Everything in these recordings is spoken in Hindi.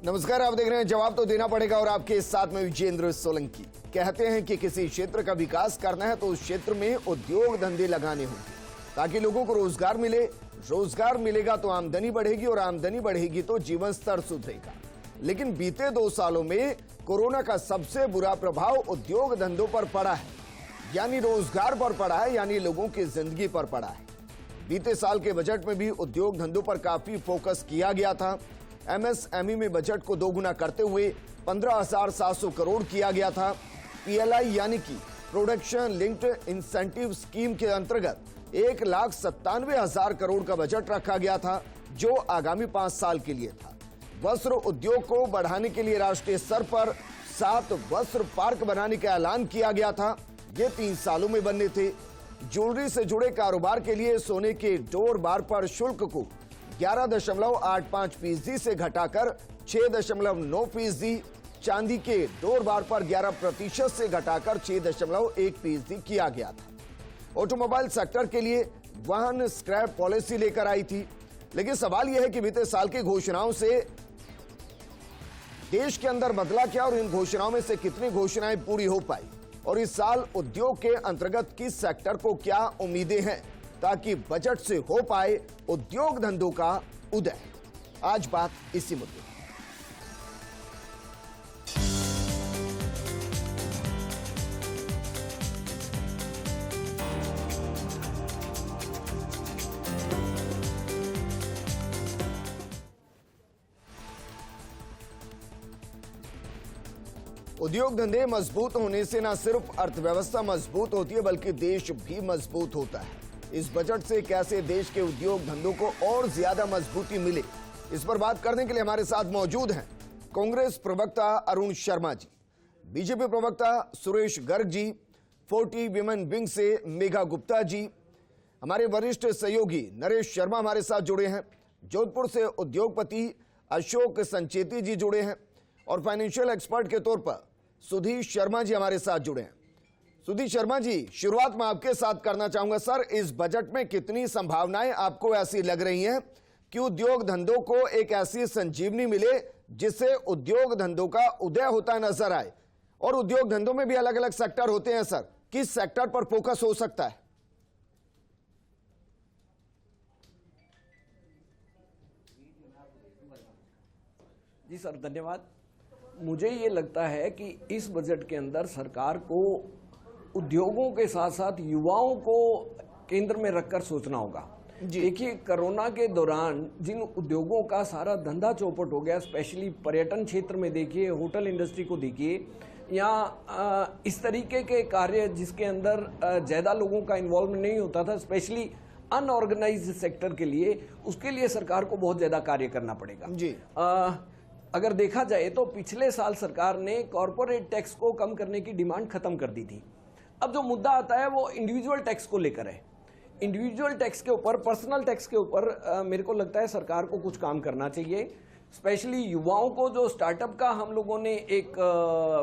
नमस्कार, आप देख रहे हैं जवाब तो देना पड़ेगा और आपके साथ में विजेंद्र सोलंकी। कहते हैं कि किसी क्षेत्र का विकास करना है तो उस क्षेत्र में उद्योग धंधे लगाने होंगे ताकि लोगों को रोजगार मिले। रोजगार मिलेगा तो आमदनी बढ़ेगी और आमदनी बढ़ेगी तो जीवन स्तर सुधरेगा। लेकिन बीते 2 सालों में कोरोना का सबसे बुरा प्रभाव उद्योग धंधों पर पड़ा है, यानी रोजगार पर पड़ा है, यानी लोगों की जिंदगी पर पड़ा है। बीते साल के बजट में भी उद्योग धंधों पर काफी फोकस किया गया था। एमएसएमई में बजट को दोगुना करते हुए 15,700 करोड़ किया गया था। पीएलआई यानी कि प्रोडक्शन लिंक्ड इंसेंटिव स्कीम के अंतर्गत 1,97,000 करोड़ का बजट रखा गया था, जो आगामी 5 साल के लिए था। वस्त्र उद्योग को बढ़ाने के लिए राष्ट्रीय स्तर पर 7 वस्त्र पार्क बनाने का ऐलान किया गया था। ये 3 सालों में बनने थे। ज्वेलरी से जुड़े कारोबार के लिए सोने के डोर बार पर शुल्क को 11.85% से घटाकर 6.9%, चांदी के डोर बार पर 11% से घटाकर 6.1% किया गया था। ऑटोमोबाइल सेक्टर के लिए वाहन स्क्रैप पॉलिसी लेकर आई थी। लेकिन सवाल यह है कि बीते साल की घोषणाओं से देश के अंदर बदला क्या और इन घोषणाओं में से कितनी घोषणाएं पूरी हो पाई, और इस साल उद्योग के अंतर्गत किस सेक्टर को क्या उम्मीदें हैं ताकि बजट से हो पाए उद्योग धंधों का उदय। आज बात इसी मुद्दे पर। उद्योग धंधे मजबूत होने से न सिर्फ अर्थव्यवस्था मजबूत होती है बल्कि देश भी मजबूत होता है। इस बजट से कैसे देश के उद्योग धंधों को और ज्यादा मजबूती मिले, इस पर बात करने के लिए हमारे साथ मौजूद हैं कांग्रेस प्रवक्ता अरुण शर्मा जी, बीजेपी प्रवक्ता सुरेश गर्ग जी, 40 विमेन विंग से मेघा गुप्ता जी, हमारे वरिष्ठ सहयोगी नरेश शर्मा हमारे साथ जुड़े हैं, जोधपुर से उद्योगपति अशोक संचेती जी जुड़े हैं और फाइनेंशियल एक्सपर्ट के तौर पर सुधीर शर्मा जी हमारे साथ जुड़े हैं। सुधीर शर्मा जी, शुरुआत में आपके साथ करना चाहूंगा। सर, इस बजट में कितनी संभावनाएं आपको ऐसी लग रही हैं कि उद्योग धंधों को एक ऐसी संजीवनी मिले जिससे उद्योग धंधों का उदय होता नजर आए? और उद्योग धंधों में भी अलग अलग सेक्टर होते हैं सर, किस सेक्टर पर फोकस हो सकता है? जी सर, धन्यवाद। मुझे ये लगता है कि इस बजट के अंदर सरकार को उद्योगों के साथ साथ युवाओं को केंद्र में रखकर सोचना होगा। देखिए, कोरोना के दौरान जिन उद्योगों का सारा धंधा चौपट हो गया, स्पेशली पर्यटन क्षेत्र में देखिए, होटल इंडस्ट्री को देखिए, या इस तरीके के कार्य जिसके अंदर ज़्यादा लोगों का इन्वॉल्वमेंट नहीं होता था, स्पेशली अनऑर्गेनाइज्ड सेक्टर के लिए, उसके लिए सरकार को बहुत ज़्यादा कार्य करना पड़ेगा। जी अगर देखा जाए तो पिछले साल सरकार ने कॉरपोरेट टैक्स को कम करने की डिमांड खत्म कर दी थी। अब जो मुद्दा आता है वो इंडिविजुअल टैक्स को लेकर है। इंडिविजुअल टैक्स के ऊपर, पर्सनल टैक्स के ऊपर मेरे को लगता है सरकार को कुछ काम करना चाहिए। स्पेशली युवाओं को जो स्टार्टअप का हम लोगों ने एक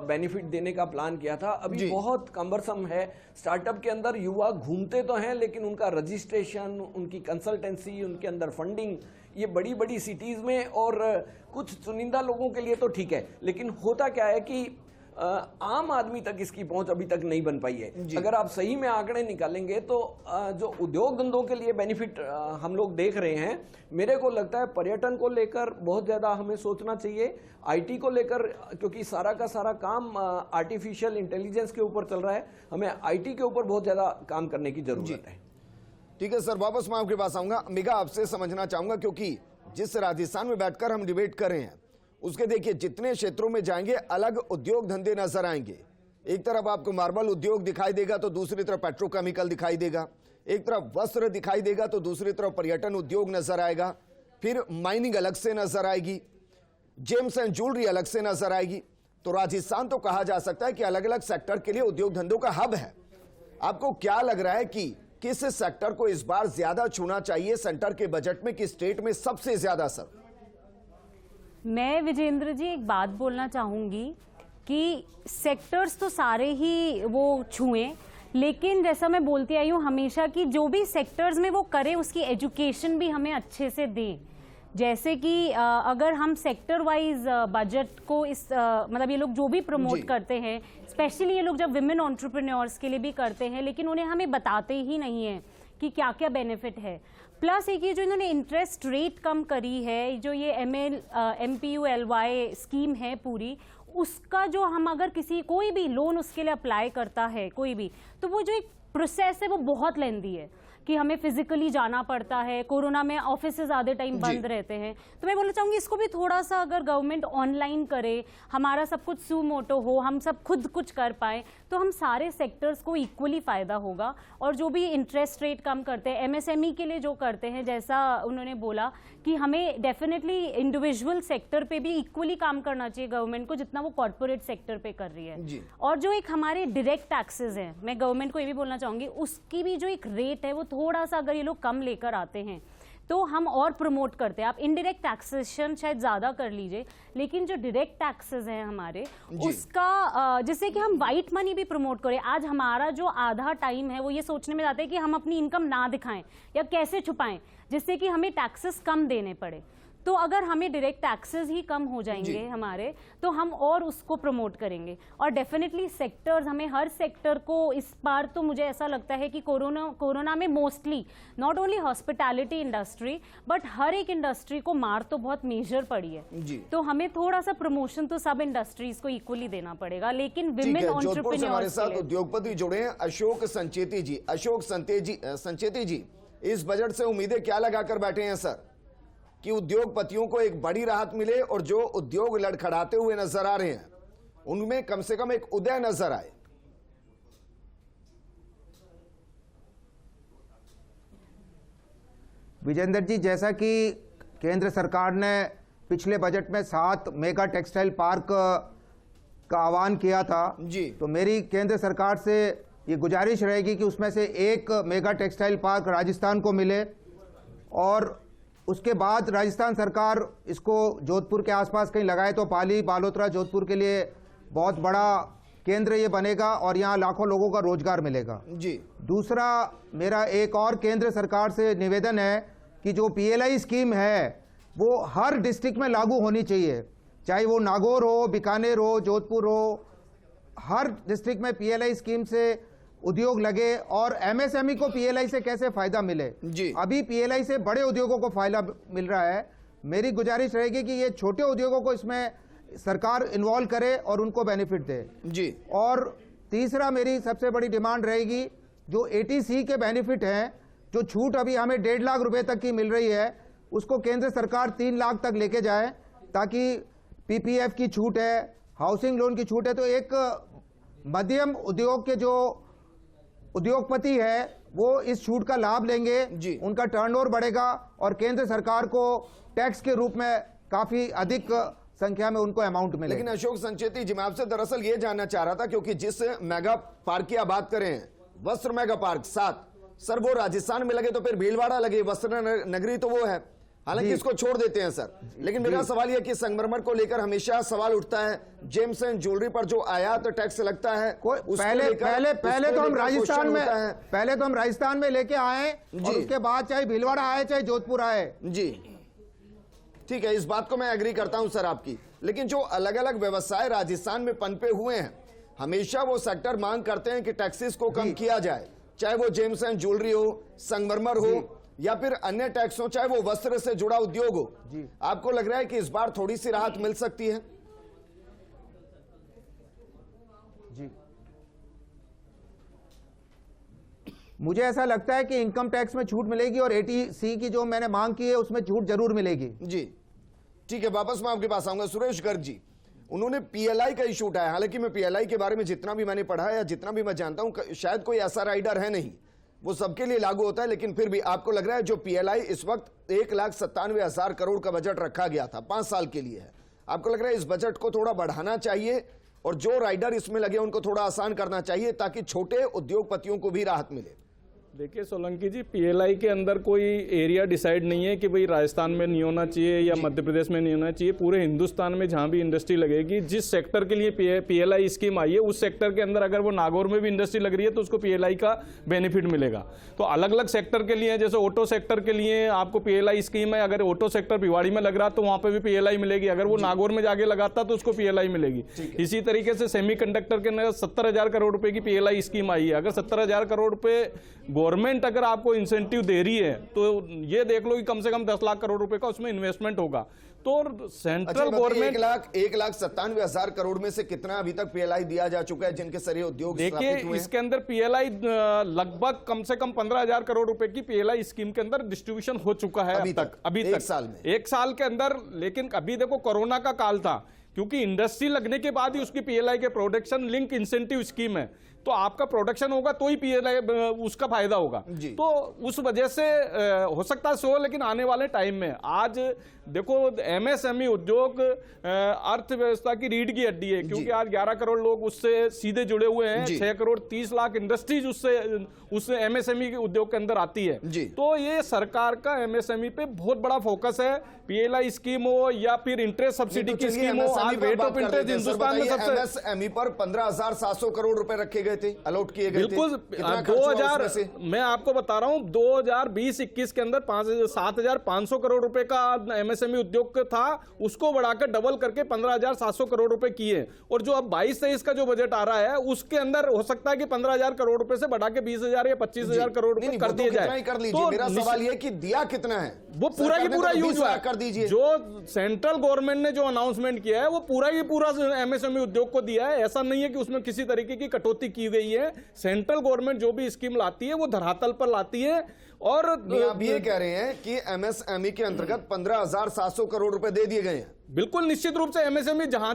बेनिफिट देने का प्लान किया था, अभी बहुत कम्बरसम है। स्टार्टअप के अंदर युवा घूमते तो हैं लेकिन उनका रजिस्ट्रेशन, उनकी कंसल्टेंसी, उनके अंदर फंडिंग, ये बड़ी बड़ी सिटीज में और कुछ चुनिंदा लोगों के लिए तो ठीक है, लेकिन होता क्या है कि आम आदमी तक इसकी पहुंच अभी तक नहीं बन पाई है। अगर आप सही में आंकड़े निकालेंगे तो जो उद्योग धंधों के लिए बेनिफिट हम लोग देख रहे हैं, मेरे को लगता है पर्यटन को लेकर बहुत ज्यादा हमें सोचना चाहिए, आईटी को लेकर, क्योंकि सारा का सारा काम आर्टिफिशियल इंटेलिजेंस के ऊपर चल रहा है, हमें आईटी के ऊपर बहुत ज्यादा काम करने की जरूरत है। ठीक है सर, वापस मैं आपके पास आऊंगा। मेघा, आपसे समझना चाहूंगा, क्योंकि जिस राजस्थान में बैठकर हम डिबेट कर रहे हैं उसके देखिए जितने क्षेत्रों में जाएंगे अलग उद्योग धंधे नजर आएंगे। एक तरफ आपको मार्बल उद्योग दिखाई देगा तो दूसरी तरफ पेट्रोकेमिकल दिखाई देगा, एक तरफ वस्त्र दिखाई देगा तो दूसरी तरफ पर्यटन उद्योग नजर आएगा, फिर माइनिंग अलग से नजर आएगी, जेम्स एंड ज्वेलरी अलग से नजर आएगी। तो राजस्थान तो कहा जा सकता है कि अलग अलग सेक्टर के लिए उद्योग धंधों का हब है। आपको क्या लग रहा है कि किस सेक्टर को इस बार ज्यादा छूना चाहिए सेंटर के बजट में, किस स्टेट में सबसे ज्यादा? सर, मैं विजेंद्र जी एक बात बोलना चाहूंगी कि सेक्टर्स तो सारे ही वो छुएं, लेकिन जैसा मैं बोलती आई हूँ हमेशा कि जो भी सेक्टर्स में वो करे उसकी एजुकेशन भी हमें अच्छे से दें। जैसे कि अगर हम सेक्टर वाइज बजट को इस मतलब ये लोग जो भी प्रमोट करते हैं, स्पेशली ये लोग जब विमेन एंटरप्रेन्योर्स के लिए भी करते हैं, लेकिन उन्हें हमें बताते ही नहीं है कि क्या क्या बेनिफिट है। प्लस एक ये जो इन्होंने इंटरेस्ट रेट कम करी है, जो ये MPULY स्कीम है पूरी, उसका जो हम अगर कोई भी लोन उसके लिए अप्लाई करता है कोई भी, तो वो जो एक प्रोसेस है वो बहुत लेंदी है कि हमें फिजिकली जाना पड़ता है, कोरोना में ऑफिस ज़्यादा टाइम बंद रहते हैं। तो मैं बोलना चाहूँगी इसको भी थोड़ा सा अगर गवर्नमेंट ऑनलाइन करे, हमारा सब कुछ सुमोटो हो, हम सब खुद कुछ कर पाए, तो हम सारे सेक्टर्स को इक्वली फ़ायदा होगा। और जो भी इंटरेस्ट रेट कम करते हैं MSME के लिए जो करते हैं, जैसा उन्होंने बोला कि हमें डेफिनेटली इंडिविजुअल सेक्टर पे भी इक्वली काम करना चाहिए गवर्नमेंट को, जितना वो कॉर्पोरेट सेक्टर पे कर रही है। और जो एक हमारे डायरेक्ट टैक्सेस हैं, मैं गवर्नमेंट को ये भी बोलना चाहूँगी, उसकी भी जो एक रेट है वो थोड़ा सा अगर ये लोग कम लेकर आते हैं तो हम और प्रमोट करते हैं। आप इनडायरेक्ट टैक्सेशन शायद ज्यादा कर लीजिए, लेकिन जो डायरेक्ट टैक्सेस हैं हमारे, उसका जिससे कि हम वाइट मनी भी प्रमोट करें। आज हमारा जो आधा टाइम है वो ये सोचने में जाता है कि हम अपनी इनकम ना दिखाएं या कैसे छुपाएं, जिससे कि हमें टैक्सेस कम देने पड़े। तो अगर हमें डायरेक्ट टैक्सेस ही कम हो जाएंगे हमारे, तो हम और उसको प्रमोट करेंगे। और डेफिनेटली सेक्टर्स, हमें हर सेक्टर को इस बार तो मुझे ऐसा लगता है कि कोरोना में mostly not only hospitality industry but हर एक इंडस्ट्री को मार तो बहुत मेजर पड़ी है। तो हमें थोड़ा सा प्रमोशन तो सब इंडस्ट्रीज को इक्वली देना पड़ेगा, लेकिन विमेन एंटरप्रेन्योर्स हमारे साथ उद्योगपति जुड़े हैं अशोक संचेती जी। अशोक संचेती जी, इस बजट से उम्मीदें क्या लगाकर बैठे हैं सर कि उद्योगपतियों को एक बड़ी राहत मिले और जो उद्योग लड़खड़ाते हुए नजर आ रहे हैं उनमें कम से कम एक उदय नजर आए? विजेंद्र जी, जैसा कि केंद्र सरकार ने पिछले बजट में 7 मेगा टेक्सटाइल पार्क का आह्वान किया था जी, तो मेरी केंद्र सरकार से ये गुजारिश रहेगी कि उसमें से एक मेगा टेक्सटाइल पार्क राजस्थान को मिले, और उसके बाद राजस्थान सरकार इसको जोधपुर के आसपास कहीं लगाए तो पाली, बालोतरा, जोधपुर के लिए बहुत बड़ा केंद्र ये बनेगा और यहाँ लाखों लोगों का रोजगार मिलेगा जी। दूसरा, मेरा एक और केंद्र सरकार से निवेदन है कि जो PLI स्कीम है वो हर डिस्ट्रिक्ट में लागू होनी चाहिए, चाहे वो नागौर हो, बीकानेर हो, जोधपुर हो, हर डिस्ट्रिक्ट में PLI स्कीम से उद्योग लगे। और MSME को PLI से कैसे फायदा मिले जी। अभी PLI से बड़े उद्योगों को फायदा मिल रहा है। मेरी गुजारिश रहेगी कि ये छोटे उद्योगों को इसमें सरकार इन्वॉल्व करे और उनको बेनिफिट दे जी। और तीसरा, मेरी सबसे बड़ी डिमांड रहेगी, जो ATC के बेनिफिट हैं, जो छूट अभी हमें 1.5 लाख रुपए तक की मिल रही है, उसको केंद्र सरकार 3 लाख तक लेके जाए, ताकि PPF की छूट है, हाउसिंग लोन की छूट है, तो एक मध्यम उद्योग के जो उद्योगपति है वो इस छूट का लाभ लेंगे, उनका टर्नओवर बढ़ेगा और केंद्र सरकार को टैक्स के रूप में काफी अधिक संख्या में उनको अमाउंट मिलेगा। लेकिन अशोक संचेती जी, मैं आपसे दरअसल ये जानना चाह रहा था, क्योंकि जिस मेगा पार्क की आप बात करें, वस्त्र मेगा पार्क 7, सर वो राजस्थान में लगे तो फिर भीलवाड़ा लगे, वस्त्र नगरी तो वो है, हालांकि इसको छोड़ देते हैं सर। लेकिन मेरा सवाल यह कि संगमरमर को लेकर हमेशा सवाल उठता है, जेम्स एंड ज्वेलरी पर जो आयात टैक्स लगता है, पहले तो हम राजस्थान में लेके आए और उसके बाद चाहे भीलवाड़ा आए चाहे जोधपुर आए। जी ठीक है, इस बात को मैं एग्री करता हूं सर आपकी। लेकिन जो अलग अलग व्यवसाय राजस्थान में पनपे हुए हैं, हमेशा वो सेक्टर मांग करते हैं कि टैक्सेस को कम किया जाए, चाहे वो जेम्स एंड ज्वेलरी हो, संगमरमर हो या फिर अन्य टैक्स हो, चाहे वो वस्त्र से जुड़ा उद्योग हो। आपको लग रहा है कि इस बार थोड़ी सी राहत मिल सकती है? जी, मुझे ऐसा लगता है कि इनकम टैक्स में छूट मिलेगी और ATC की जो मैंने मांग की है उसमें छूट जरूर मिलेगी। जी ठीक है, वापस मैं आपके पास आऊंगा। सुरेश गर्ग जी, उन्होंने PLI का इशू उठाया। हालांकि मैं PLI के बारे में जितना भी मैंने पढ़ा या जितना भी मैं जानता हूं, शायद कोई ऐसा राइडर है नहीं, वो सबके लिए लागू होता है। लेकिन फिर भी आपको लग रहा है जो PLI इस वक्त 1,97,000 करोड़ का बजट रखा गया था, 5 साल के लिए है, आपको लग रहा है इस बजट को थोड़ा बढ़ाना चाहिए और जो राइडर इसमें लगे उनको थोड़ा आसान करना चाहिए ताकि छोटे उद्योगपतियों को भी राहत मिले? देखिए सोलंकी जी, पीएलआई के अंदर कोई एरिया डिसाइड नहीं है कि भाई राजस्थान में नहीं होना चाहिए या मध्य प्रदेश में नहीं होना चाहिए। पूरे हिंदुस्तान में जहां भी इंडस्ट्री लगेगी, जिस सेक्टर के लिए पीएलआई स्कीम आई है उस सेक्टर के अंदर अगर वो नागौर में भी इंडस्ट्री लग रही है तो उसको पीएलआई का बेनिफिट मिलेगा। तो अलग अलग सेक्टर के लिए, जैसे ऑटो सेक्टर के लिए आपको पीएलआई स्कीम है, अगर ऑटो सेक्टर भिवाड़ी में लग रहा तो वहां पर भी पीएलआई मिलेगी, अगर वो नागौर में जाके लगाता तो उसको पीएलआई मिलेगी। इसी तरीके से सेमीकंडक्टर के अंदर 70,000 करोड़ रुपए की पीएलआई स्कीम आई है। अगर 70,000 करोड़ रुपए गवर्नमेंट अगर आपको इंसेंटिव दे रही है तो ये देख लो कि कम से कम 10 लाख करोड़ रुपए का उसमें इन्वेस्टमेंट होगा। तो सेंट्रल गवर्नमेंट 1,97,000 करोड़ में से कितना अभी तक पीएलआई दिया जा चुका है जिनके सरे उद्योग देखिए, इसके अंदर पीएलआई लगभग कम से कम 15,000 करोड़ रुपए की पीएलआई स्कीम के अंदर डिस्ट्रीब्यूशन हो चुका है अभी तक एक साल के अंदर। लेकिन अभी देखो कोरोना का काल था, क्योंकि इंडस्ट्री लगने के बाद ही उसकी पीएलआई के प्रोडक्शन लिंक इंसेंटिव स्कीम है, तो आपका प्रोडक्शन होगा तो ही पीएलआई उसका फायदा होगा। तो उस वजह से हो सकता है सो, लेकिन आने वाले टाइम में आज देखो एमएसएमई उद्योग अर्थव्यवस्था की रीढ़ की हड्डी है, क्योंकि आज 11 करोड़ लोग उससे सीधे जुड़े हुए हैं, 6 करोड़ 30 लाख इंडस्ट्रीज उससे एमएसएमई के उद्योग के अंदर आती है। तो ये सरकार का एमएसएमई पे बहुत बड़ा फोकस है, पीएलआई स्कीम हो या फिर इंटरेस्ट सब्सिडी की स्कीम हो। आज रेट ऑफ इंटरेस्ट हिंदुस्तान में सबसे एमएसएमई पर 15,700 करोड़ रुपए रखे गए थे, अलॉट किए गए थे। बिल्कुल 2000 मैं आपको बता रहा हूं 2020-21 के अंदर 7,500 करोड़ रुपए का एमएसएमई उद्योग था, उसको बढ़ाकर डबल करके 15,700 करोड़ रुपए किए। और जो अब 22-23 का जो बजट आ रहा है उसके अंदर हो सकता है कि 15,000 करोड़ रुपए से बढ़ा के 20,000 या 25,000 करोड़ रुपए कर दिए जाए। तो मेरा सवाल यह कि दिया कितना है, वो पूरा की पूरा यूज हुआ कर दीजिए। जो सेंट्रल गवर्नमेंट ने जो अनाउंसमेंट किया है वो पूरा की पूरा एमएसएमई उद्योग को दिया है। ऐसा नहीं है कि उसमें किसी तरीके की कटौती की गई है। सेंट्रल गवर्नमेंट जो भी स्कीम लाती है वो धरातल पर लाती है। और आप ये कह रहे हैं कि एमएसएमई के अंतर्गत 15,700 करोड़ रुपए दे दिए गए हैं। बिल्कुल निश्चित रूप से एमएसएमई जहां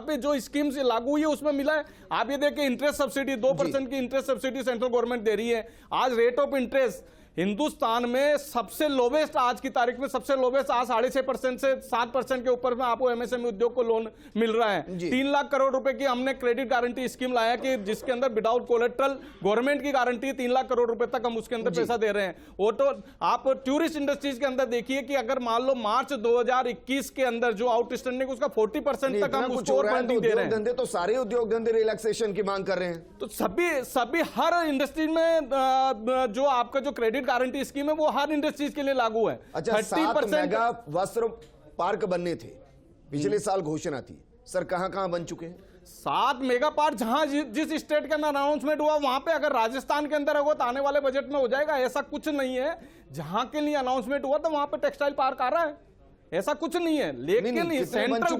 पे जो स्कीम से लागू हुई है उसमें मिला है। आप ये देखिए इंटरेस्ट सब्सिडी 2% की इंटरेस्ट सब्सिडी सेंट्रल गवर्नमेंट दे रही है। आज रेट ऑफ इंटरेस्ट हिंदुस्तान में सबसे लोवेस्ट, आज की तारीख में सबसे लोवेस्ट आज 6.5% से 7% के ऊपर में आपको एमएसएमई उद्योग को लोन मिल रहा है। 3 लाख करोड़ रुपए की हमने क्रेडिट गारंटी स्कीम लाया कि जिसके अंदर विदाउट कोलेट्रल गवर्नमेंट की गारंटी 3 लाख करोड़ रुपए तक हम उसके अंदर पैसा दे रहे हैं। ऑटो आप टूरिस्ट इंडस्ट्रीज के अंदर देखिए कि अगर मान लो मार्च 2021 के अंदर जो आउटस्टैंडिंग उसका 40% तक हम उसको फंडिंग दे रहे हैं। तो सारे उद्योग धंधे रिलैक्सेशन की मांग कर रहे हैं। तो सभी हर इंडस्ट्री में जो आपका जो क्रेडिट गारंटी स्कीम है वो हर इंडस्ट्रीज के लिए लागू है। अच्छा, 7 मेगा वस्त्र पार्क बनने थे, पिछले साल घोषणा थी, सर कहां बन चुके हैं? 7 मेगा पार्क जहां जिस स्टेट के अंदर अनाउंसमेंट हुआ वहां पे अगर राजस्थान के अंदर होगा तो आने वाले बजट में हो जाएगा। ऐसा कुछ नहीं है, जहां के लिए अनाउंसमेंट हुआ तो वहां पे टेक्सटाइल पार्क आ रहा है, ऐसा कुछ नहीं है। लेकिन सेंट्रल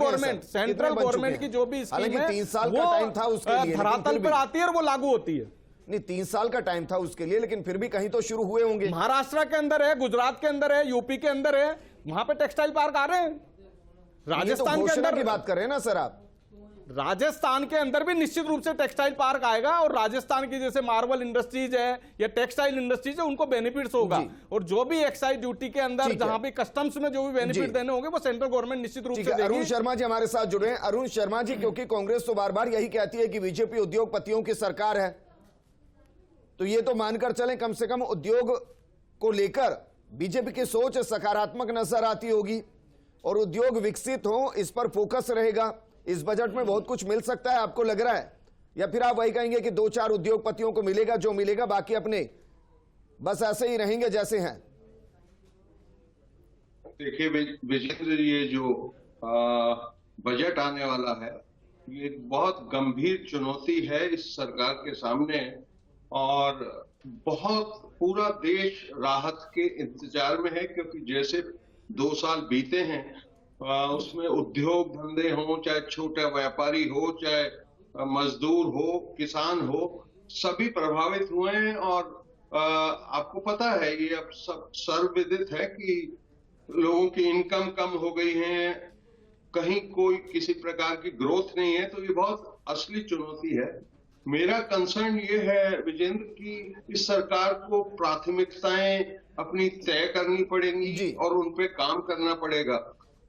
गवर्नमेंट की जो भी स्कीम है 3 साल का टाइम था उसके लिए, धरातल पर आती है और वो लागू होती है। नहीं, 3 साल का टाइम था उसके लिए, लेकिन फिर भी कहीं तो शुरू हुए होंगे। महाराष्ट्र के अंदर है, गुजरात के अंदर है, यूपी के अंदर है, वहां पे टेक्सटाइल पार्क आ रहे हैं। राजस्थान के अंदर की बात कर रहे हैं ना सर आप? राजस्थान के अंदर भी निश्चित रूप से टेक्सटाइल पार्क आएगा और राजस्थान की जैसे मार्बल इंडस्ट्रीज है या टेक्सटाइल इंडस्ट्रीज है उनको बेनिफिट्स होगा। और जो भी एक्साइज ड्यूटी के अंदर जहां भी कस्टम्स में जो भी बेनिफिट देने होंगे वो सेंट्रल गवर्नमेंट निश्चित रूप से देगी। अरुण शर्मा जी हमारे साथ जुड़े हैं। अरुण शर्मा जी, क्योंकि कांग्रेस तो बार बार यही कहती है कि बीजेपी उद्योगपतियों की सरकार है, तो ये तो मानकर चलें कम से कम उद्योग को लेकर बीजेपी की सोच सकारात्मक नजर आती होगी और उद्योग विकसित हो, इस पर फोकस रहेगा। इस बजट में बहुत कुछ मिल सकता है, आपको लग रहा है? या फिर आप वही कहेंगे कि 2-4 उद्योगपतियों को मिलेगा जो मिलेगा, बाकी अपने बस ऐसे ही रहेंगे जैसे हैं? देखिए विजेंद्र, ये जो बजट आने वाला है ये एक बहुत गंभीर चुनौती है इस सरकार के सामने और बहुत पूरा देश राहत के इंतजार में है, क्योंकि जैसे 2 साल बीते हैं उसमें उद्योग धंधे हो, चाहे छोटा व्यापारी हो, चाहे मजदूर हो, किसान हो, सभी प्रभावित हुए हैं। और आपको पता है ये अब सब सर्वविदित है कि लोगों की इनकम कम हो गई है, कहीं कोई किसी प्रकार की ग्रोथ नहीं है, तो ये बहुत असली चुनौती है। मेरा कंसर्न ये है विजेंद्र कि इस सरकार को प्राथमिकताएं अपनी तय करनी पड़ेंगी और उन पे काम करना पड़ेगा,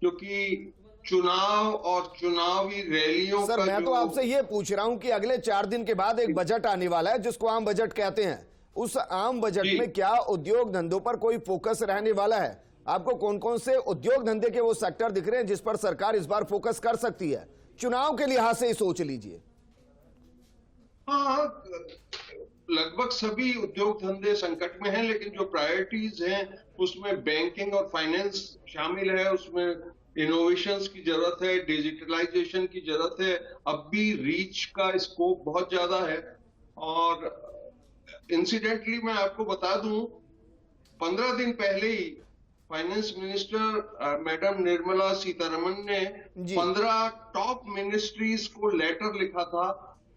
क्योंकि चुनाव और चुनावी रैलियों सर मैं तो आपसे ये पूछ रहा हूं कि अगले 4 दिन के बाद एक बजट आने वाला है जिसको आम बजट कहते हैं। उस आम बजट में क्या उद्योग धंधों पर कोई फोकस रहने वाला है? आपको कौन कौन से उद्योग धंधे के वो सेक्टर दिख रहे हैं जिस पर सरकार इस बार फोकस कर सकती है? चुनाव के लिहाज से ही सोच लीजिए। हाँ, लगभग सभी उद्योग धंधे संकट में हैं, लेकिन जो प्रायोरिटीज हैं उसमें बैंकिंग और फाइनेंस शामिल है, उसमें इनोवेशंस की जरूरत है, डिजिटलाइजेशन की जरूरत है। अब भी रीच का स्कोप बहुत ज्यादा है। और इंसिडेंटली मैं आपको बता दूं, 15 दिन पहले ही finance minister madam Nirmala Sitharaman ने 15 टॉप मिनिस्ट्रीज को लेटर लिखा था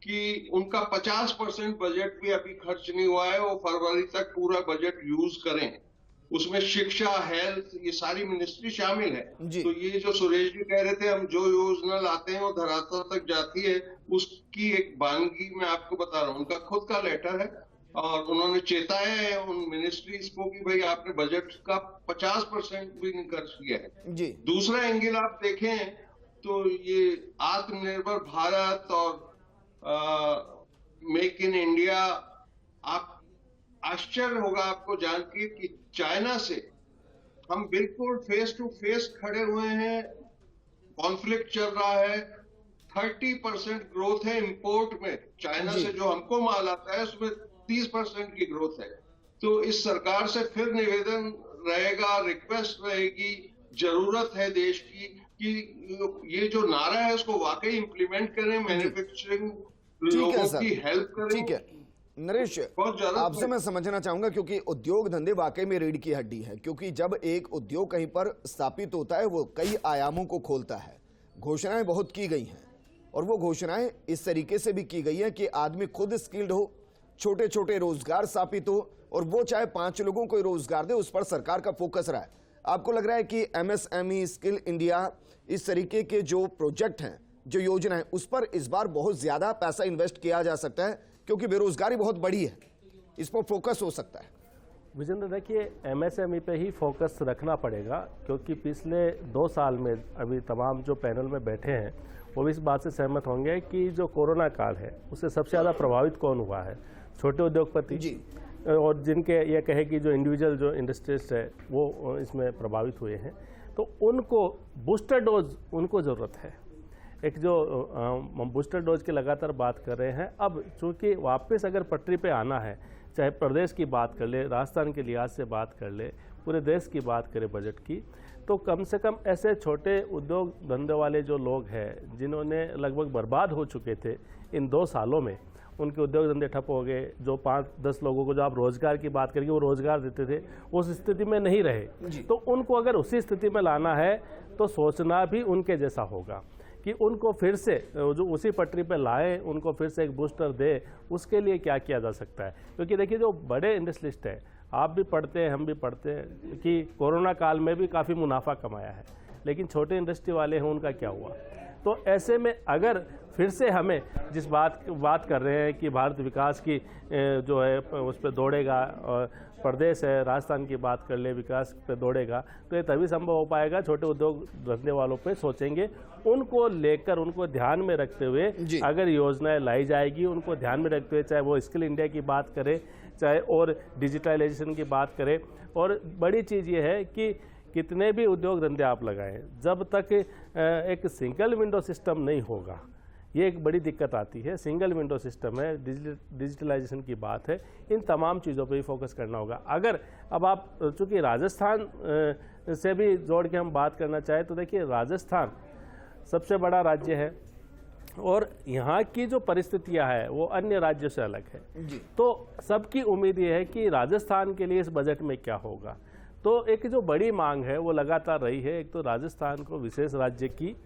कि उनका 50% बजट भी अभी खर्च नहीं हुआ है, वो फरवरी तक पूरा बजट यूज करें। उसमें शिक्षा, हेल्थ, ये सारी मिनिस्ट्री शामिल है। तो ये जो सुरेश जी कह रहे थे, हम जो योजना लाते हैं वो धरातल तक जाती है, उसकी एक बानगी मैं आपको बता रहा हूँ। उनका खुद का लेटर है और उन्होंने चेताया है उन मिनिस्ट्रीज को कि भाई आपने बजट का 50% भी नहीं खर्च किया है। दूसरा एंगल आप देखें तो ये आत्मनिर्भर भारत और मेक इन इंडिया, आप आश्चर्य होगा आपको जान के कि चाइना से हम बिल्कुल फेस टू फेस खड़े हुए हैं। कॉन्फ्लिक्ट चल रहा है, 30% ग्रोथ है इंपोर्ट में। चाइना से जो हमको माल आता है उसमें 30% की ग्रोथ है। तो इस सरकार से फिर निवेदन रहेगा, रिक्वेस्ट रहेगी, जरूरत है देश की कि ये जो नारा है उसको वाकई इंप्लीमेंट करें, मैन्युफैक्चरिंग लोगों की हेल्प करें। ठीक है नरेश, आपसे मैं समझना चाहूंगा, क्योंकि उद्योग धंधे वाकई में रीढ़ की हड्डी है। क्योंकि जब एक उद्योग कहीं पर स्थापित होता है वो कई आयामों को खोलता है। घोषणाएं बहुत की गई हैं और वो घोषणाएं इस तरीके से भी की गई है कि आदमी खुद स्किल्ड हो, छोटे छोटे रोजगार स्थापित हो, और वो चाहे 5 लोगों को रोजगार दे, उस पर सरकार का फोकस रहा है। आपको लग रहा है कि MSME, स्किल इंडिया, इस तरीके के जो प्रोजेक्ट हैं, जो योजना है, उस पर इस बार बहुत ज्यादा पैसा इन्वेस्ट किया जा सकता है क्योंकि बेरोजगारी बहुत बड़ी है, इस पर फोकस हो सकता है? विजेंद्र, देखिए MSME पे ही फोकस रखना पड़ेगा, क्योंकि पिछले 2 साल में अभी तमाम जो पैनल में बैठे हैं वो भी इस बात से सहमत होंगे कि जो कोरोना काल है उससे सबसे ज़्यादा प्रभावित कौन हुआ है? छोटे उद्योगपति, और जिनके ये कहे कि जो इंडिविजुअल जो इंडस्ट्रीज है वो इसमें प्रभावित हुए हैं। तो उनको बूस्टर डोज उनको ज़रूरत है। एक जो हम बूस्टर डोज की लगातार बात कर रहे हैं, अब चूँकि वापस अगर पटरी पे आना है, चाहे प्रदेश की बात कर ले, राजस्थान के लिहाज से बात कर ले, पूरे देश की बात करें बजट की, तो कम से कम ऐसे छोटे उद्योग धंधे वाले जो लोग हैं जिन्होंने लगभग बर्बाद हो चुके थे इन 2 सालों में, उनके उद्योग धंधे ठप हो गए। जो 5-10 लोगों को जो आप रोजगार की बात करेंगे वो रोजगार देते थे, उस स्थिति में नहीं रहे। तो उनको अगर उसी स्थिति में लाना है तो सोचना भी उनके जैसा होगा कि उनको फिर से जो उसी पटरी पे लाए, उनको फिर से एक बूस्टर दे। उसके लिए क्या किया जा सकता है? क्योंकि देखिए जो बड़े इंडस्ट्रियलिस्ट हैं, आप भी पढ़ते हैं, हम भी पढ़ते हैं कि कोरोना काल में भी काफ़ी मुनाफा कमाया है, लेकिन छोटे इंडस्ट्री वाले हैं उनका क्या हुआ? तो ऐसे में अगर फिर से हमें जिस बात कर रहे हैं कि भारत विकास की जो है उस पर दौड़ेगा, और प्रदेश है राजस्थान की बात कर ले विकास पे दौड़ेगा, तो ये तभी संभव हो पाएगा छोटे उद्योग धंधे वालों पे सोचेंगे। उनको लेकर, उनको ध्यान में रखते हुए अगर योजनाएं लाई जाएगी, उनको ध्यान में रखते हुए, चाहे वो स्किल इंडिया की बात करें, चाहे और डिजिटलाइजेशन की बात करें। और बड़ी चीज़ ये है कि कितने भी उद्योग धंधे आप लगाएं, जब तक एक सिंगल विंडो सिस्टम नहीं होगा, ये एक बड़ी दिक्कत आती है। सिंगल विंडो सिस्टम है, डिजिटलाइजेशन की बात है, इन तमाम चीज़ों पे ही फोकस करना होगा। अगर अब आप चूँकि राजस्थान से भी जोड़ के हम बात करना चाहें तो देखिए राजस्थान सबसे बड़ा राज्य है और यहाँ की जो परिस्थितियाँ है वो अन्य राज्यों से अलग है। तो सबकी उम्मीद ये है कि राजस्थान के लिए इस बजट में क्या होगा। तो एक जो बड़ी मांग है वो लगातार रही है, एक तो राजस्थान को विशेष राज्य की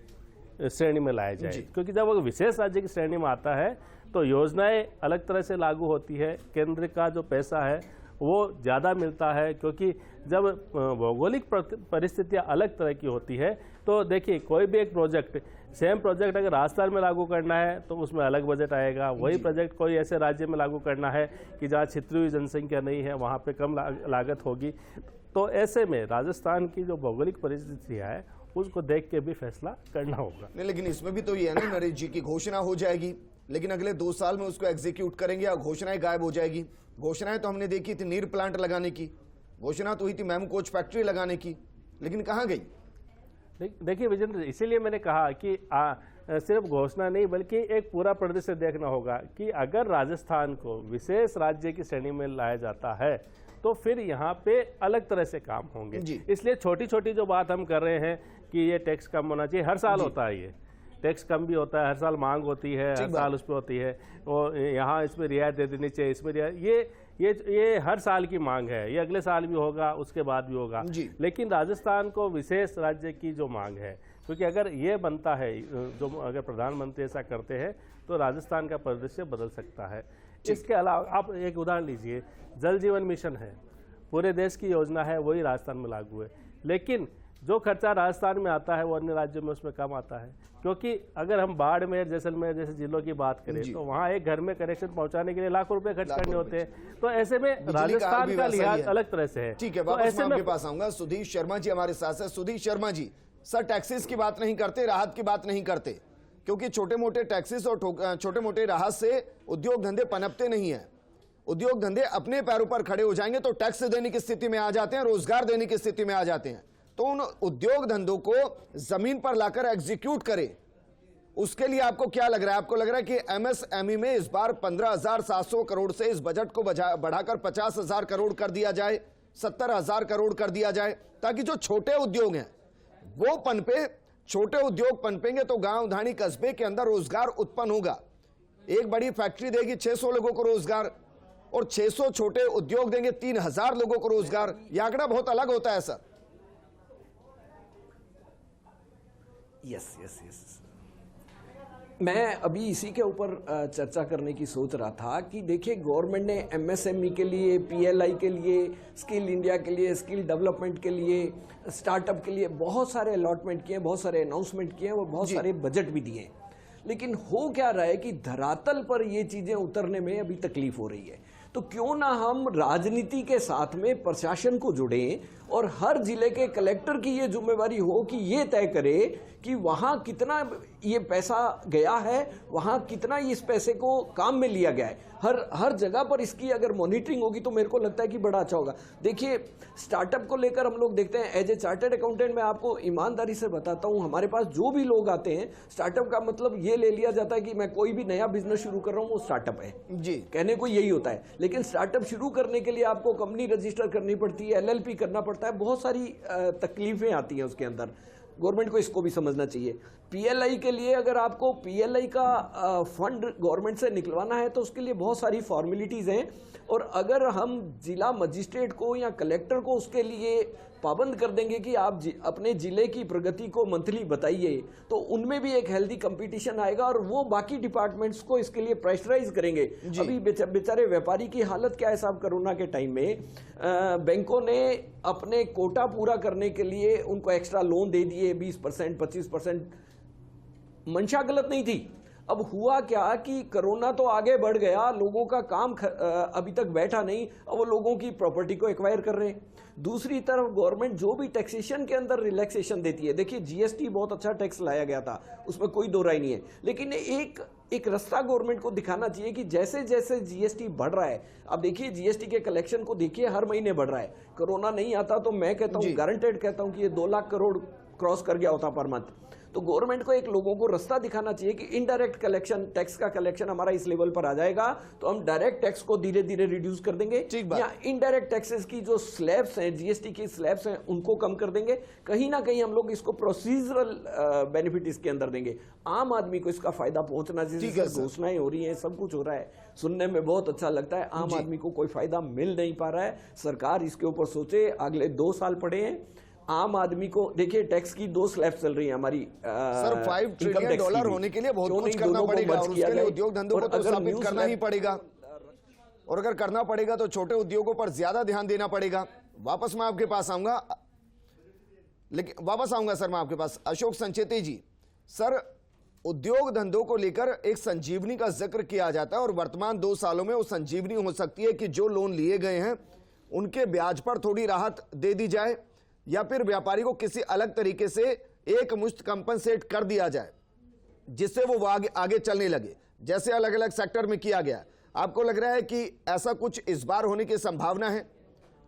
श्रेणी में लाया जाए, क्योंकि जब वो विशेष राज्य की श्रेणी में आता है तो योजनाएं अलग तरह से लागू होती है, केंद्र का जो पैसा है वो ज़्यादा मिलता है। क्योंकि जब भौगोलिक परिस्थितियां अलग तरह की होती है तो देखिए कोई भी एक प्रोजेक्ट, सेम प्रोजेक्ट अगर राजस्थान में लागू करना है तो उसमें अलग बजट आएगा। वही प्रोजेक्ट कोई ऐसे राज्य में लागू करना है कि जहाँ छितरी हुई जनसंख्या नहीं है, वहाँ पे कम लागत होगी। तो ऐसे में राजस्थान की जो भौगोलिक परिस्थितियाँ है उसको देख के भी फैसला करना होगा। नहीं, लेकिन इसमें भी तो ये है ना नरेश जी की घोषणा हो जाएगी, लेकिन अगले 2 साल में उसको एग्जीक्यूट करेंगे या घोषणाएं गायब हो जाएगी। घोषणाएं तो हमने देखी थी नीर प्लांट लगाने की, घोषणा तो हुई थी मैम कोच फैक्ट्री लगाने की, लेकिन कहाँ गई? देखिए विजेंद्र, इसीलिए मैंने कहा कि सिर्फ घोषणा नहीं बल्कि एक पूरा परिदृश्य देखना होगा कि अगर राजस्थान को विशेष राज्य की श्रेणी में लाया जाता है तो फिर यहाँ पे अलग तरह से काम होंगे। इसलिए छोटी छोटी जो बात हम कर रहे हैं कि ये टैक्स कम होना चाहिए, हर साल होता है, ये टैक्स कम भी होता है, हर साल मांग होती है, हर साल उस पर होती है, और यहाँ इसमें रियायत दे देनी चाहिए, इसमें रियायत, ये हर साल की मांग है, ये अगले साल भी होगा, उसके बाद भी होगा। लेकिन राजस्थान को विशेष राज्य की जो मांग है, क्योंकि अगर ये बनता है, जो अगर प्रधानमंत्री ऐसा करते हैं तो राजस्थान का परिदृश्य बदल सकता है। इसके अलावा आप एक उदाहरण लीजिए, जल जीवन मिशन है, पूरे देश की योजना है, वही राजस्थान में लागू है, लेकिन जो खर्चा राजस्थान में आता है वो अन्य राज्यों में उसमें कम आता है, क्योंकि अगर हम बाड़मेर, जैसलमेर जैसे जिलों की बात करें तो वहाँ एक घर में कनेक्शन पहुंचाने के लिए लाखों रुपए खर्च करने होते हैं। तो ऐसे में राजस्थान का लिहाज अलग तरह से है। ठीक है, वापस मैं आपके पास आऊंगा। सुधीर शर्मा जी हमारे साथ है। सुधीर शर्मा जी, सर टैक्सेस की बात नहीं करते, राहत की बात नहीं करते, क्योंकि छोटे मोटे टैक्सेस और छोटे मोटे राहत से उद्योग धंधे पनपते नहीं है। उद्योग धंधे अपने पैरों पर खड़े हो जाएंगे तो टैक्स देने की स्थिति में आ जाते हैं, रोजगार देने की स्थिति में आ जाते हैं। तो उन उद्योग धंधों को जमीन पर लाकर एग्जीक्यूट करें, उसके लिए आपको क्या लग रहा है? आपको लग रहा है कि एमएसएमई में इस बार 15,700 करोड़ से इस बजट को बढ़ाकर 50,000 करोड़ कर दिया जाए, 70,000 करोड़ कर दिया जाए, ताकि जो छोटे उद्योग हैं वो पनपे। छोटे उद्योग पनपेंगे तो गांव धानी कस्बे के अंदर रोजगार उत्पन्न होगा। एक बड़ी फैक्ट्री देगी 600 लोगों को रोजगार, और 600 छोटे उद्योग देंगे 3,000 लोगों को रोजगार। यह आंकड़ा बहुत अलग होता है सर। यस यस यस, मैं अभी इसी के ऊपर चर्चा करने की सोच रहा था कि देखिए, गवर्नमेंट ने एमएसएमई के लिए, पीएलआई के लिए, स्किल इंडिया के लिए, स्किल डेवलपमेंट के लिए, स्टार्टअप के लिए बहुत सारे अलॉटमेंट किए, बहुत सारे अनाउंसमेंट किए और बहुत सारे बजट भी दिए। लेकिन हो क्या रहा है कि धरातल पर ये चीजें उतरने में अभी तकलीफ हो रही है। तो क्यों ना हम राजनीति के साथ में प्रशासन को जुड़ें और हर जिले के कलेक्टर की ये जिम्मेवारी हो कि ये तय करे कि वहां कितना ये पैसा गया है, वहां कितना इस पैसे को काम में लिया गया है। हर जगह पर इसकी अगर मॉनिटरिंग होगी तो मेरे को लगता है कि बड़ा अच्छा होगा। देखिए, स्टार्टअप को लेकर हम लोग देखते हैं, एज ए चार्टर्ड अकाउंटेंट मैं आपको ईमानदारी से बताता हूं, हमारे पास जो भी लोग आते हैं, स्टार्टअप का मतलब ये ले लिया जाता है कि मैं कोई भी नया बिजनेस शुरू कर रहा हूं वो स्टार्टअप है जी, कहने को यही होता है। लेकिन स्टार्टअप शुरू करने के लिए आपको कंपनी रजिस्टर करनी पड़ती है, एलएलपी करना पड़ता है, बहुत सारी तकलीफें आती हैं उसके अंदर। गवर्नमेंट को इसको भी समझना चाहिए। पीएलआई के लिए अगर आपको पीएलआई का फंड गवर्नमेंट से निकलवाना है तो उसके लिए बहुत सारी फॉर्मेलिटीज हैं, और अगर हम जिला मजिस्ट्रेट को या कलेक्टर को उसके लिए पाबंद कर देंगे कि आप अपने जिले की प्रगति को मंथली बताइए, तो उनमें भी एक हेल्दी कंपटीशन आएगा और वो बाकी डिपार्टमेंट्स को इसके लिए प्रेशराइज करेंगे। अभी बेचारे व्यापारी की हालत क्या है साहब, कोरोना के टाइम में बैंकों ने अपने कोटा पूरा करने के लिए उनको एक्स्ट्रा लोन दे दिए 20%, 25%। मंशा गलत नहीं थी। अब हुआ क्या कि कोरोना तो आगे बढ़ गया, लोगों का काम अभी तक बैठा नहीं, अब वो लोगों की प्रॉपर्टी को एक्वायर कर रहे हैं। दूसरी तरफ गवर्नमेंट जो भी टैक्सेशन के अंदर रिलैक्सेशन देती है, देखिए जीएसटी बहुत अच्छा टैक्स लाया गया था, उसमें कोई दो राय नहीं है, लेकिन एक रास्ता गवर्नमेंट को दिखाना चाहिए कि जैसे जैसे जीएसटी बढ़ रहा है, अब देखिए जीएसटी के कलेक्शन को देखिए हर महीने बढ़ रहा है। कोरोना नहीं आता तो मैं कहता हूँ, गारंटेड कहता हूँ कि ये 2 लाख करोड़ क्रॉस कर गया होता पर मंथ। तो गवर्नमेंट को एक लोगों को रास्ता दिखाना चाहिए कि इनडायरेक्ट कलेक्शन, टैक्स का कलेक्शन हमारा इस लेवल पर आ जाएगा तो हम डायरेक्ट टैक्स को धीरे धीरे रिड्यूस कर देंगे, या इनडायरेक्ट टैक्सेस की जो स्लैब्स हैं, जीएसटी की स्लैब्स हैं, उनको कम कर देंगे। कहीं ना कहीं हम लोग इसको प्रोसीजरल बेनिफिट इसके अंदर देंगे, आम आदमी को इसका फायदा पहुंचना चाहिए। घोषणाएं हो रही हैं, सब कुछ हो रहा है, सुनने में बहुत अच्छा लगता है, आम आदमी को कोई फायदा मिल नहीं पा रहा है। सरकार इसके ऊपर सोचे। अगले 2 साल पड़े हैं, आम आदमी को देखिए, टैक्स की 2 स्लैब चल रही है हमारी। सर $5 ट्रिलियन होने के लिए बहुत कुछ करना पड़ेगा, और उसके लिए उद्योग धंधों को तो स्थापित करना ही पड़ेगा, और अगर करना पड़ेगा तो छोटे उद्योगों पर ज्यादा ध्यान देना पड़ेगा। वापस मैं आपके पास आऊंगा, लेकिन वापस आऊंगा सर मैं आपके पास। अशोक संचेती जी, सर उद्योग धंधों को लेकर एक संजीवनी का जिक्र किया जाता है, और वर्तमान 2 सालों में वो संजीवनी हो सकती है कि जो लोन लिए गए हैं उनके ब्याज पर थोड़ी राहत दे दी जाए, या फिर व्यापारी को किसी अलग तरीके से एक मुश्त कंपनसेट कर दिया जाए जिससे वो आगे चलने लगे, जैसे अलग अलग सेक्टर में किया गया। आपको लग रहा है कि ऐसा कुछ इस बार होने की संभावना है?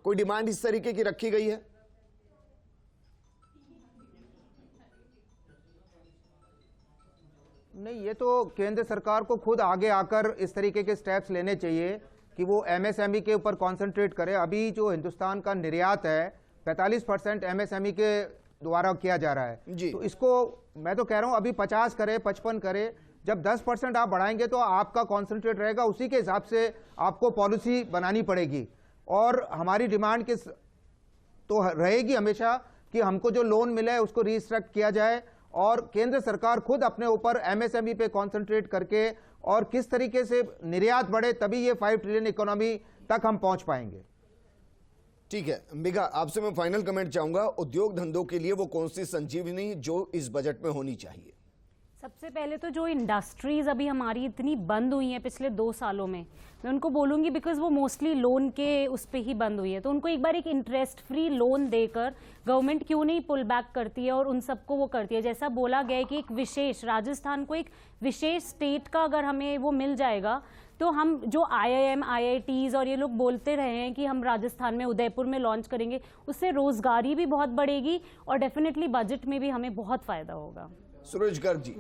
कोई डिमांड इस तरीके की रखी गई है? नहीं, ये तो केंद्र सरकार को खुद आगे आकर इस तरीके के स्टेप्स लेने चाहिए कि वो एमएसएमई के ऊपर कंसंट्रेट करे। अभी जो हिंदुस्तान का निर्यात है 45% एमएसएमई के द्वारा किया जा रहा है, तो इसको मैं तो कह रहा हूं अभी 50 करे, 55 करे। जब 10% आप बढ़ाएंगे तो आपका कॉन्सेंट्रेट रहेगा, उसी के हिसाब से आपको पॉलिसी बनानी पड़ेगी। और हमारी डिमांड किस तो रहेगी हमेशा कि हमको जो लोन मिला है उसको रिस्ट्रक्ट किया जाए और केंद्र सरकार खुद अपने ऊपर एमएसएमई पे कंसंट्रेट करके और किस तरीके से निर्यात बढ़े, तभी ये 5 ट्रिलियन इकोनॉमी तक हम पहुंच पाएंगे। ठीक है मेघा, आपसे मैं फाइनल कमेंट चाहूंगा, उद्योग धंधों के लिए वो कौन सी संजीवनी जो इस बजट में होनी चाहिए? सबसे पहले तो जो इंडस्ट्रीज अभी हमारी इतनी बंद हुई हैं पिछले 2 सालों में, मैं उनको बोलूँगी बिकॉज वो मोस्टली लोन के उस पर ही बंद हुई है, तो उनको एक बार एक इंटरेस्ट फ्री लोन देकर गवर्नमेंट क्यों नहीं पुल बैक करती है और उन सबको वो करती है। जैसा बोला गया है कि एक विशेष राजस्थान को एक विशेष स्टेट का अगर हमें वो मिल जाएगा तो हम जो IIM, IITs और ये लोग बोलते रहे हैं कि हम राजस्थान में उदयपुर में लॉन्च करेंगे, उससे रोजगारी भी बहुत बढ़ेगी और डेफिनेटली बजट में भी हमें बहुत फायदा होगा। सुरेश गर्ग जी,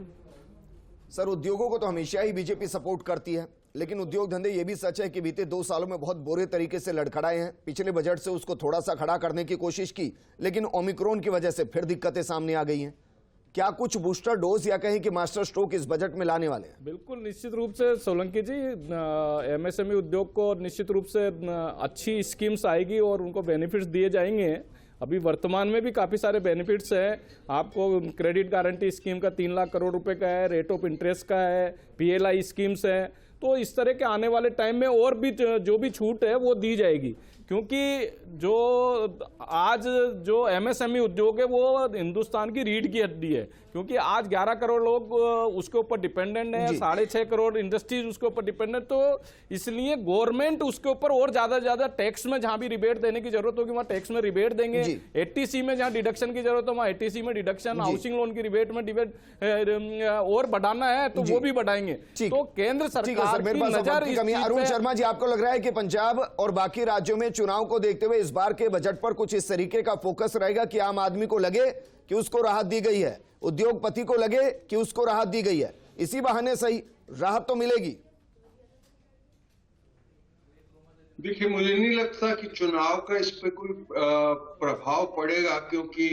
सर उद्योगों को तो हमेशा ही बीजेपी सपोर्ट करती है, लेकिन उद्योग धंधे ये भी सच है कि बीते 2 सालों में बहुत बुरे तरीके से लड़खड़ाए हैं। पिछले बजट से उसको थोड़ा सा खड़ा करने की कोशिश की, लेकिन ओमिक्रॉन की वजह से फिर दिक्कतें सामने आ गई हैं। क्या कुछ बूस्टर डोज या कहें कि मास्टर स्ट्रोक इस बजट में लाने वाले हैं? बिल्कुल, निश्चित रूप से सोलंकी जी, एमएसएमई उद्योग को निश्चित रूप से अच्छी स्कीम्स आएगी और उनको बेनिफिट्स दिए जाएंगे। अभी वर्तमान में भी काफ़ी सारे बेनिफिट्स हैं। आपको क्रेडिट गारंटी स्कीम का 3 लाख करोड़ रुपए का है, रेट ऑफ इंटरेस्ट का है, PLI स्कीम्स है। तो इस तरह के आने वाले टाइम में और भी जो भी छूट है वो दी जाएगी, क्योंकि जो आज जो एमएसएमई उद्योग है वो हिंदुस्तान की रीढ़ की हड्डी है, क्योंकि आज 11 करोड़ लोग उसके ऊपर डिपेंडेंट है, 6.5 करोड़ इंडस्ट्रीज उसके ऊपर डिपेंडेंट। तो इसलिए गवर्नमेंट उसके ऊपर और ज्यादा टैक्स में जहां भी रिबेट देने की जरूरत होगी वहां टैक्स में रिबेट देंगे। 80C में जहां डिडक्शन की जरूरत हो वहां 80C में डिडक्शन, हाउसिंग लोन की रिबेट में डिबेट और बढ़ाना है तो वो भी बढ़ाएंगे। तो केंद्र सरकार की नजर। अरुण शर्मा जी, आपको लग रहा है कि पंजाब और बाकी राज्यों में चुनाव को देखते हुए इस बार के बजट पर कुछ इस तरीके का फोकस रहेगा कि आम आदमी को लगे कि उसको राहत दी गई है, उद्योगपति को लगे कि उसको राहत दी गई है, इसी बहाने सही राहत तो मिलेगी? देखिए, मुझे नहीं लगता कि चुनाव का इस पे कोई प्रभाव पड़ेगा, क्योंकि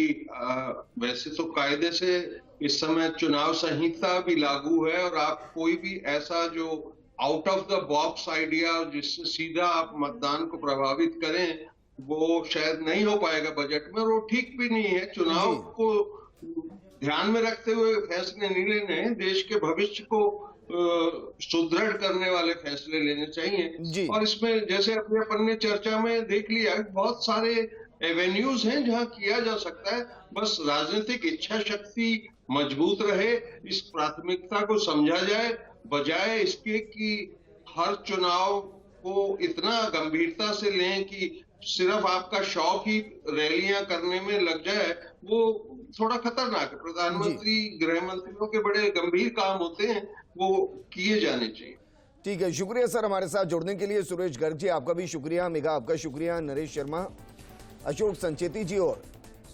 वैसे तो कायदे से इस समय चुनाव संहिता भी लागू है और आप कोई भी ऐसा जो out of the box idea जिससे सीधा आप मतदान को प्रभावित करें वो शायद नहीं हो पाएगा बजट में, और वो ठीक भी नहीं है। चुनाव को ध्यान में रखते हुए फैसले नहीं लेने हैं, देश के भविष्य को सुदृढ़ करने वाले फैसले लेने चाहिए। और इसमें जैसे अपने अपन ने चर्चा में देख लिया, बहुत सारे एवेन्यूज हैं जहां किया जा सकता है, बस राजनीतिक इच्छा शक्ति मजबूत रहे, इस प्राथमिकता को समझा जाए, बजाय इसके कि हर चुनाव को इतना गंभीरता से लें कि सिर्फ आपका शौक ही रैलियां करने में लग जाए, वो थोड़ा खतरनाक है। प्रधानमंत्री, गृह मंत्रियों के बड़े गंभीर काम होते हैं, वो किए जाने चाहिए। ठीक है, शुक्रिया सर हमारे साथ जुड़ने के लिए। सुरेश गर्ग जी आपका भी शुक्रिया, मेघा आपका शुक्रिया, नरेश शर्मा, अशोक संचेती जी और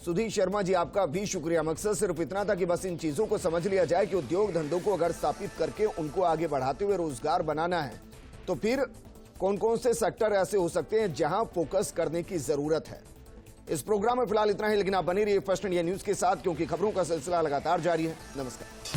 सुधीर शर्मा जी आपका भी शुक्रिया। मकसद सिर्फ इतना था कि बस इन चीजों को समझ लिया जाए कि उद्योग धंधों को अगर स्थापित करके उनको आगे बढ़ाते हुए रोजगार बनाना है तो फिर कौन कौन से सेक्टर ऐसे हो सकते हैं जहां फोकस करने की जरूरत है। इस प्रोग्राम में फिलहाल इतना ही, लेकिन आप बने रहिए फर्स्ट इंडिया न्यूज के साथ, क्योंकि खबरों का सिलसिला लगातार जारी है। नमस्कार।